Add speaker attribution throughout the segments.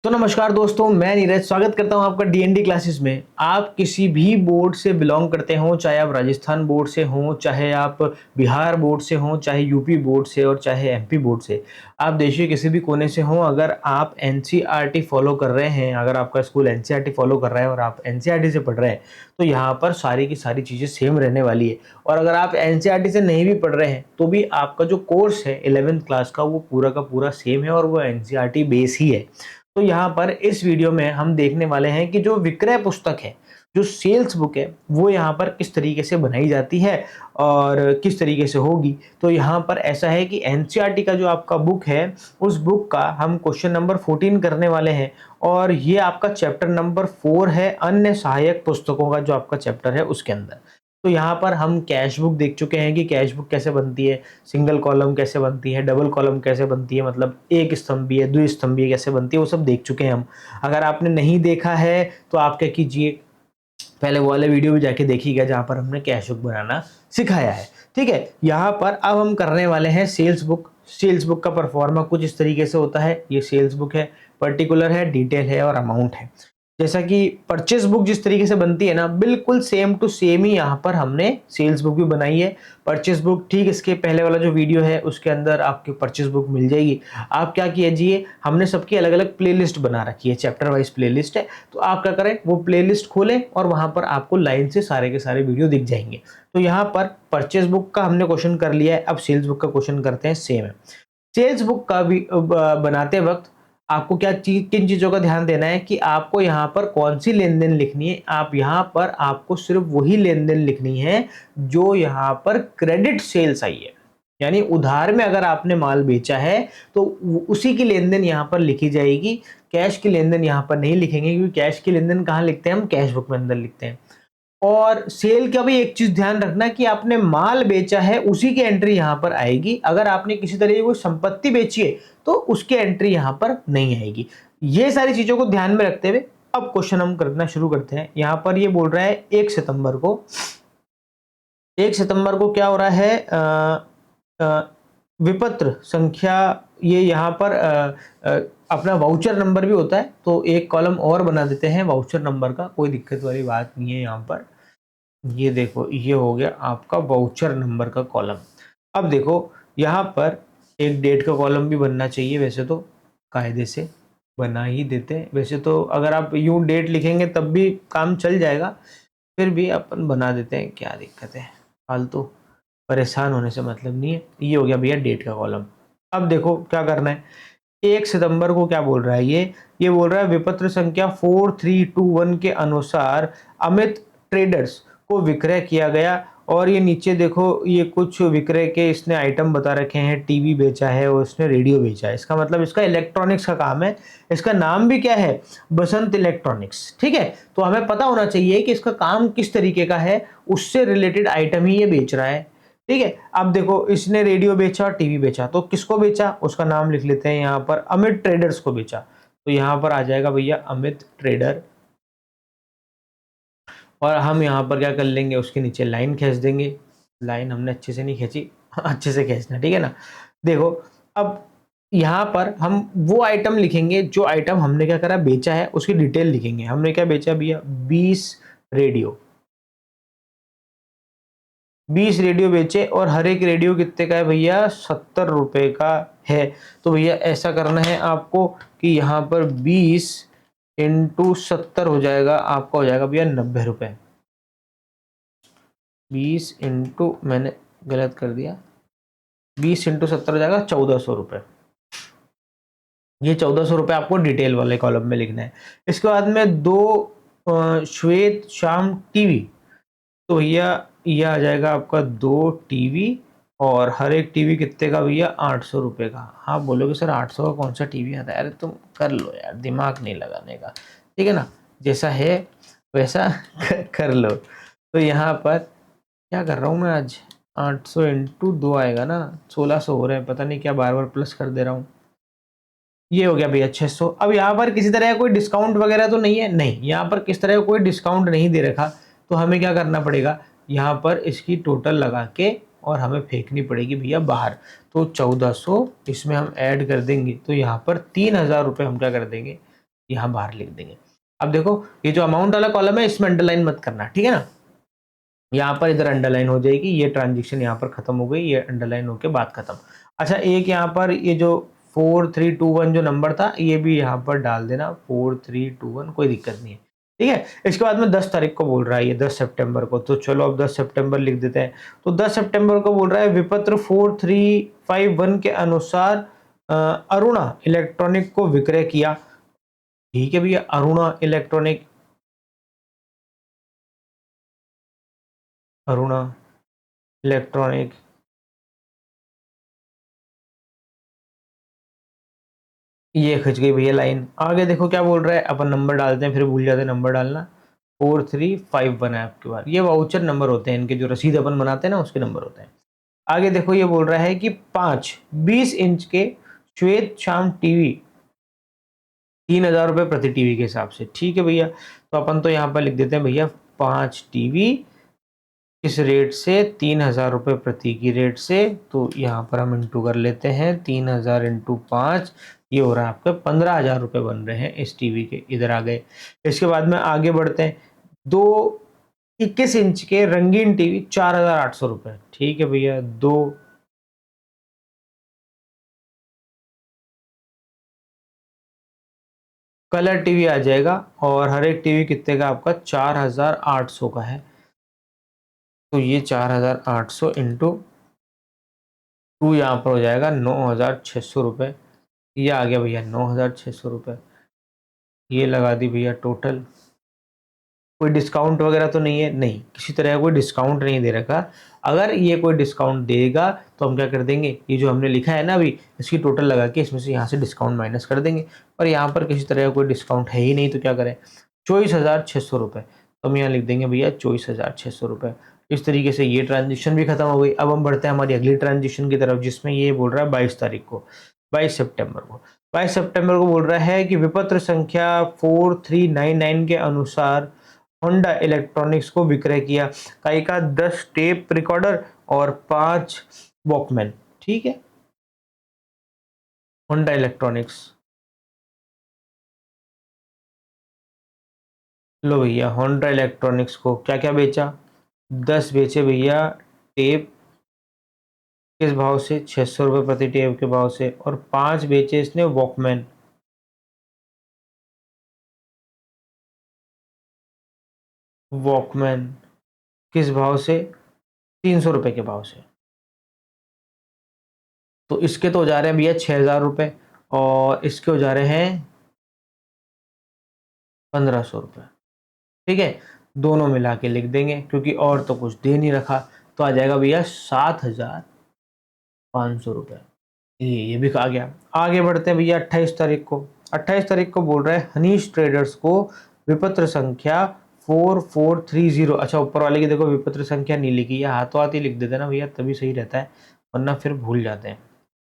Speaker 1: तो नमस्कार दोस्तों, मैं नीरज स्वागत करता हूं आपका डीएनडी क्लासेस में। आप किसी भी बोर्ड से बिलोंग करते हो, चाहे आप राजस्थान बोर्ड से हो, चाहे आप बिहार बोर्ड से हो, चाहे यूपी बोर्ड से और चाहे एमपी बोर्ड से, आप देश के किसी भी कोने से हो, अगर आप एनसीईआरटी फॉलो कर रहे हैं, अगर आपका स्कूल एनसीईआरटी फॉलो कर रहा है और आप एनसीईआरटी से पढ़ रहे हैं, तो यहाँ पर सारी की सारी चीज़ें सेम रहने वाली है। और अगर आप एनसीईआरटी से नहीं भी पढ़ रहे हैं तो भी आपका जो कोर्स है 11th क्लास का, वो पूरा का पूरा सेम है और वो एनसीईआरटी बेस ही है। तो यहाँ पर इस वीडियो में हम देखने वाले हैं कि जो विक्रय पुस्तक है, जो सेल्स बुक है, वो यहाँ पर किस तरीके से बनाई जाती है और किस तरीके से होगी। तो यहाँ पर ऐसा है कि एनसीईआरटी का जो आपका बुक है, उस बुक का हम क्वेश्चन नंबर 14 करने वाले हैं और ये आपका चैप्टर नंबर 4 है, अन्य सहायक पुस्तकों का जो आपका चैप्टर है उसके अंदर। तो यहाँ पर हम कैश बुक देख चुके हैं कि कैश बुक कैसे बनती है, सिंगल कॉलम कैसे बनती है, डबल कॉलम कैसे बनती है, मतलब एक स्तंभीय द्विस्तंभीय कैसे बनती है, वो सब देख चुके हैं हम। अगर आपने नहीं देखा है तो आप क्या कीजिए, पहले वो वाले वीडियो भी जाके देखिएगा जहाँ पर हमने कैश बुक बनाना सिखाया है। ठीक है, यहाँ पर अब हम करने वाले हैं सेल्स बुक। सेल्स बुक का परफॉर्मा कुछ इस तरीके से होता है। ये सेल्स बुक है, पर्टिकुलर है, डिटेल है और अमाउंट है। जैसा कि परचेस बुक जिस तरीके से बनती है ना, बिल्कुल सेम टू सेम ही यहाँ पर हमने सेल्स बुक भी बनाई है। परचेस बुक ठीक इसके पहले वाला जो वीडियो है उसके अंदर आपकी परचेस बुक मिल जाएगी। आप क्या कीजिए, हमने सबकी अलग अलग प्लेलिस्ट बना रखी है, चैप्टर वाइज प्लेलिस्ट है। तो आप क्या करें, वो प्लेलिस्ट खोलें और वहां पर आपको लाइन से सारे के सारे वीडियो दिख जाएंगे। तो यहाँ पर परचेस बुक का हमने क्वेश्चन कर लिया है, अब सेल्स बुक का क्वेश्चन करते हैं। सेम है। सेल्स बुक का भी बनाते वक्त आपको किन चीजों का ध्यान देना है कि आपको यहाँ पर कौन सी लेन देन लिखनी है। आप यहाँ पर आपको सिर्फ वही लेन देन लिखनी है जो यहाँ पर क्रेडिट सेल्स आई है, यानी उधार में अगर आपने माल बेचा है तो उसी की लेन देन यहाँ पर लिखी जाएगी। कैश की लेन देन यहाँ पर नहीं लिखेंगे, क्योंकि कैश की लेन देन कहाँ लिखते हैं, हम कैश बुक में अंदर लिखते हैं। और सेल का भी एक चीज ध्यान रखना कि आपने माल बेचा है उसी की एंट्री यहां पर आएगी। अगर आपने किसी तरह की कोई संपत्ति बेची है तो उसकी एंट्री यहां पर नहीं आएगी। ये सारी चीजों को ध्यान में रखते हुए अब क्वेश्चन हम करना शुरू करते हैं। यहां पर ये बोल रहा है 1 सितंबर को, 1 सितंबर को क्या हो रहा है, विपत्र संख्या, ये यहाँ पर अपना वाउचर नंबर भी होता है, तो एक कॉलम और बना देते हैं वाउचर नंबर का, कोई दिक्कत वाली बात नहीं है। यहाँ पर ये देखो, ये हो गया आपका वाउचर नंबर का कॉलम। अब देखो यहाँ पर एक डेट का कॉलम भी बनना चाहिए, वैसे तो कायदे से बना ही देते हैं। वैसे तो अगर आप यूं डेट लिखेंगे तब भी काम चल जाएगा, फिर भी अपन बना देते हैं, क्या दिक्कत है, फालतू परेशान होने से मतलब नहीं है। ये हो गया भैया डेट का कॉलम। अब देखो क्या करना है, 1 सितंबर को क्या बोल रहा है, ये बोल रहा है विपत्र संख्या 4321 के अनुसार अमित ट्रेडर्स को विक्रय किया गया। और ये नीचे देखो, ये कुछ विक्रय के इसने आइटम बता रखे हैं, टीवी बेचा है और इसने रेडियो बेचा है, इसका मतलब इसका इलेक्ट्रॉनिक्स का काम है। इसका नाम भी क्या है, बसंत इलेक्ट्रॉनिक्स। ठीक है, तो हमें पता होना चाहिए कि इसका काम किस तरीके का है, उससे रिलेटेड आइटम ही ये बेच रहा है। ठीक है, अब देखो इसने रेडियो बेचा और टीवी बेचा, तो किसको बेचा, उसका नाम लिख लेते हैं यहाँ पर, अमित ट्रेडर्स को बेचा। तो यहाँ पर आ जाएगा भैया अमित ट्रेडर, और हम यहाँ पर क्या कर लेंगे, उसके नीचे लाइन खींच देंगे। लाइन हमने अच्छे से नहीं खींची, अच्छे से खींचना, ठीक है ना। देखो अब यहाँ पर हम वो आइटम लिखेंगे जो आइटम हमने क्या करा, बेचा है, उसकी डिटेल लिखेंगे। हमने क्या बेचा भैया, 20 रेडियो, 20 रेडियो बेचे और हर एक रेडियो कितने का है भैया, 70 रुपए का है। तो भैया ऐसा करना है आपको कि यहाँ पर 20 इंटू 70 हो जाएगा, आपका हो जाएगा भैया 90 रुपए। 20 इंटू, मैंने गलत कर दिया, 20 इंटू 70 हो जाएगा 1400 रुपए। ये 1400 रुपए आपको डिटेल वाले कॉलम में लिखना है। इसके बाद में दो श्वेत श्याम टीवी, तो भैया ये आ जाएगा आपका 2 टीवी, और हर एक टीवी कितने का भैया, 800 रुपये का। हाँ बोलोगे सर 800 का कौन सा टीवी आता है, अरे तुम कर लो यार, दिमाग नहीं लगाने का, ठीक है ना, जैसा है वैसा कर लो। तो यहाँ पर क्या कर रहा हूँ मैं आज, 800 इंटू 2 आएगा ना, 1600 हो रहे हैं, पता नहीं क्या बार बार प्लस कर दे रहा हूँ। ये हो गया भैया 600। अब यहाँ पर किसी तरह का कोई डिस्काउंट वगैरह तो नहीं है, नहीं, यहाँ पर किस तरह का कोई डिस्काउंट नहीं दे रखा। तो हमें क्या करना पड़ेगा, यहाँ पर इसकी टोटल लगा के और हमें फेंकनी पड़ेगी भैया बाहर। तो 1400 इसमें हम ऐड कर देंगे, तो यहाँ पर 3000 रुपये हम क्या कर देंगे, यहाँ बाहर लिख देंगे। अब देखो ये जो अमाउंट वाला कॉलम है इसमें अंडरलाइन मत करना, ठीक है ना। यहाँ पर इधर अंडरलाइन हो जाएगी, ये ट्रांजेक्शन यहाँ पर खत्म हो गई, ये अंडरलाइन होके बात खत्म। अच्छा एक यहाँ पर ये जो 4321 जो नंबर था ये भी यहाँ पर डाल देना 4321, कोई दिक्कत नहीं है, ठीक है। इसके बाद में 10 तारीख को बोल रहा है ये 10 सितंबर को, तो चलो अब 10 सितंबर लिख देते हैं। तो 10 सितंबर को बोल रहा है विपत्र 4351 के अनुसार अरुणा इलेक्ट्रॉनिक को विक्रय किया, ठीक है भैया। अरुणा इलेक्ट्रॉनिक, अरुणा इलेक्ट्रॉनिक, ये खिंच गई भैया लाइन। आगे देखो क्या बोल रहा है, अपन नंबर डालते हैं फिर भूल जाते हैं नंबर डालना। 4351 है आपके पास, ये वाउचर नंबर होते हैं इनके, जो रसीद अपन बनाते हैं ना उसके नंबर होते हैं। आगे देखो ये बोल रहा है कि 20 इंच के श्वेत श्याम टीवी 3000 रुपये प्रति टीवी के हिसाब से, ठीक है भैया। तो अपन तो यहाँ पर लिख देते हैं भैया 5 टीवी इस रेट से 3000 रुपये प्रति की रेट से, तो यहाँ पर हम इंटू कर लेते हैं 3000 इंटू 5, ये हो रहा है आपके 15,000 रुपये बन रहे हैं इस टीवी के। इधर आ गए, इसके बाद में आगे बढ़ते हैं। 21 इंच के रंगीन टीवी 4800 रुपये, ठीक है भैया। दो कलर टीवी आ जाएगा और हर एक टीवी कितने का आपका 4800 का है, तो ये 4800 इंटू 2 यहाँ पर हो जाएगा 9600 रुपये, ये आ गया भैया 9600 रुपये। ये लगा दी भैया टोटल। कोई डिस्काउंट वगैरह तो नहीं है, नहीं किसी तरह का कोई डिस्काउंट नहीं दे रखा। अगर ये कोई डिस्काउंट देगा तो हम क्या कर देंगे, ये जो हमने लिखा है ना अभी इसकी टोटल लगा के इसमें से यहाँ से डिस्काउंट माइनस कर देंगे, पर यहाँ पर किसी तरह का कोई डिस्काउंट है ही नहीं, तो क्या करें 24,600 रुपये, तो हम यहाँ लिख देंगे भैया 24,600 रुपये। इस तरीके से ये ट्रांजेक्शन भी खत्म हो गई। अब हम बढ़ते हैं हमारी अगली ट्रांजेक्शन की तरफ, जिसमें ये बोल रहा है 22 तारीख को, 22 सितंबर को। 22 सितंबर को बोल रहा है कि विपत्र संख्या 4399 के अनुसार होंडा इलेक्ट्रॉनिक्स को विक्रय किया, काई का 10 टेप रिकॉर्डर और 5 वॉकमैन, ठीक है। होंडा इलेक्ट्रॉनिक्स, लो भैया होंडा इलेक्ट्रॉनिक्स को क्या क्या बेचा, 10 बेचे भैया टेप, किस भाव से 600 रुपये प्रति टेप के भाव से, और 5 बेचे इसने वॉकमैन, वॉकमैन किस भाव से 300 रुपये के भाव से। तो इसके तो हो जा रहे हैं भैया 6,000 रुपये और इसके हो जा रहे हैं 1500 रुपये, ठीक है। दोनों मिला के लिख देंगे क्योंकि और तो कुछ दे नहीं रखा, तो आ जाएगा भैया 7,500 रुपये। ये भी आ गया। आगे बढ़ते हैं भैया 28 तारीख को। 28 तारीख को बोल रहे हैं हनीश ट्रेडर्स को विपत्र संख्या 4430, अच्छा ऊपर वाले की देखो विपत्र संख्या नहीं लिखी है, हाथों हाथ ही लिख देते ना भैया तभी सही रहता है, वरना फिर भूल जाते हैं।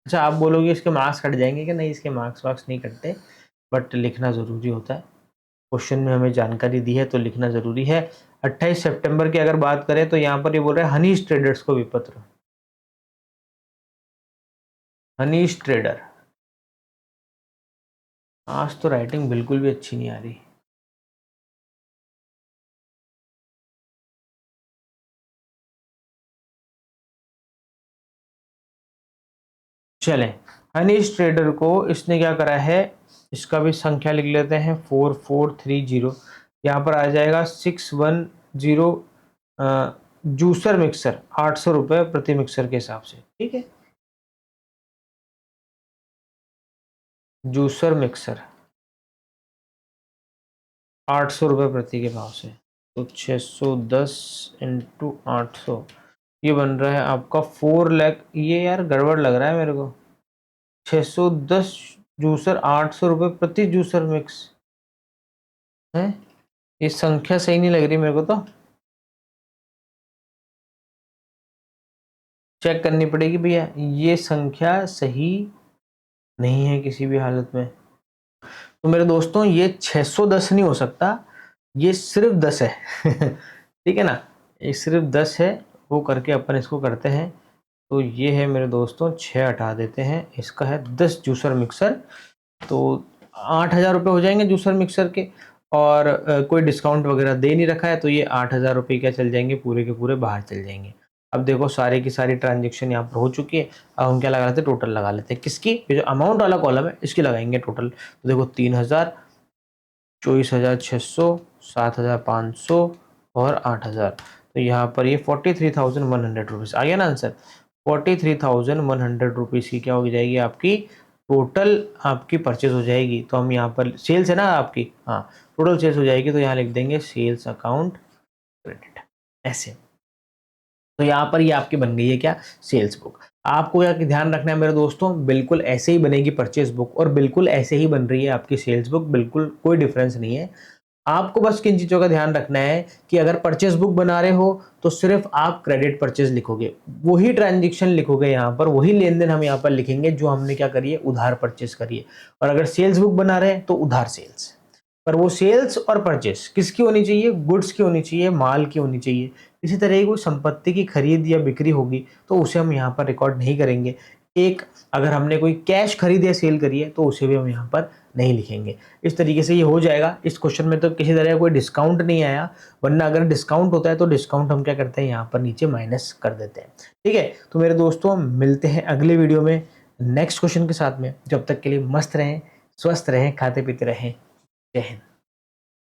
Speaker 1: अच्छा आप बोलोगे इसके मार्क्स कट जाएंगे कि नहीं, इसके मार्क्स वार्क्स नहीं कटते, बट लिखना ज़रूरी होता है। क्वेश्चन में हमें जानकारी दी है तो लिखना ज़रूरी है। 28 सितंबर की अगर बात करें तो यहाँ पर ये बोल रहे हैं हनीश ट्रेडर्स को विपत्र, हनीश ट्रेडर। आज तो राइटिंग बिल्कुल भी अच्छी नहीं आ रही। चलें, हनीश ट्रेडर को इसने क्या करा है, इसका भी संख्या लिख लेते हैं 4430। यहाँ पर आ जाएगा 610 जूसर मिक्सर 800 रुपये प्रति मिक्सर के हिसाब से, ठीक है। जूसर मिक्सर 800 रुपये प्रति के भाव से, तो 610 इंटू 800 ये बन रहा है आपका 4 लाख। ये यार गड़बड़ लग रहा है मेरे को, 610 जूसर 800 रुपये प्रति जूसर मिक्स है, ये संख्या सही नहीं लग रही मेरे को, तो चेक करनी पड़ेगी भैया, ये संख्या सही नहीं है किसी भी हालत में। तो मेरे दोस्तों ये 610 नहीं हो सकता, ये सिर्फ 10 है ठीक है ना, ये सिर्फ 10 है, वो करके अपन इसको करते हैं। तो ये है मेरे दोस्तों 6 हटा देते हैं, इसका है 10 जूसर मिक्सर। तो 8,000 रुपये हो जाएंगे जूसर मिक्सर के, और कोई डिस्काउंट वगैरह दे नहीं रखा है, तो ये 8,000 रुपये क्या चल जाएंगे, पूरे के पूरे बाहर चल जाएंगे। अब देखो सारी की सारी ट्रांजेक्शन यहाँ पर हो चुकी है। अब हम क्या लगा लेते हैं, टोटल लगा लेते हैं। किसकी, ये जो अमाउंट वाला कॉलम है इसकी लगाएंगे टोटल। तो देखो 3,000, 24,600, 7,500 और 8,000, तो यहाँ पर ये 43,100 रुपीज़ आ गया ना आंसर। 43,100 रुपीज़ की क्या हो जाएगी आपकी टोटल आपकी परचेज हो जाएगी। तो हम यहाँ पर सेल्स है ना आपकी, हाँ टोटल सेल्स हो जाएगी, तो यहाँ लिख देंगे सेल्स अकाउंट क्रेडिट ऐसे। तो यहाँ पर ये आपकी बन गई है क्या, सेल्स बुक। आपको क्या ध्यान रखना है मेरे दोस्तों, बिल्कुल ऐसे ही बनेगी परचेज बुक और बिल्कुल ऐसे ही बन रही है आपकी सेल्स बुक, बिल्कुल कोई डिफरेंस नहीं है। आपको बस किन चीज़ों का ध्यान रखना है कि अगर परचेज बुक बना रहे हो तो सिर्फ आप क्रेडिट परचेज लिखोगे, वही ट्रांजेक्शन लिखोगे यहाँ पर, वही लेन देन हम यहाँ पर लिखेंगे जो हमने क्या करी है, उधार परचेज करी है। और अगर सेल्स बुक बना रहे हैं तो उधार सेल्स, पर वो सेल्स और परचेस किसकी होनी चाहिए, गुड्स की होनी चाहिए, माल की होनी चाहिए। इसी तरह की कोई संपत्ति की खरीद या बिक्री होगी तो उसे हम यहाँ पर रिकॉर्ड नहीं करेंगे। एक अगर हमने कोई कैश खरीद या सेल करी है तो उसे भी हम यहाँ पर नहीं लिखेंगे। इस तरीके से ये हो जाएगा। इस क्वेश्चन में तो किसी तरह का कोई डिस्काउंट नहीं आया, वरना अगर डिस्काउंट होता है तो डिस्काउंट हम क्या करते हैं, यहाँ पर नीचे माइनस कर देते हैं। ठीक है, तो मेरे दोस्तों मिलते हैं अगले वीडियो में नेक्स्ट क्वेश्चन के साथ में। जब तक के लिए मस्त रहें, स्वस्थ रहें, खाते पीते रहें। जय हिंद।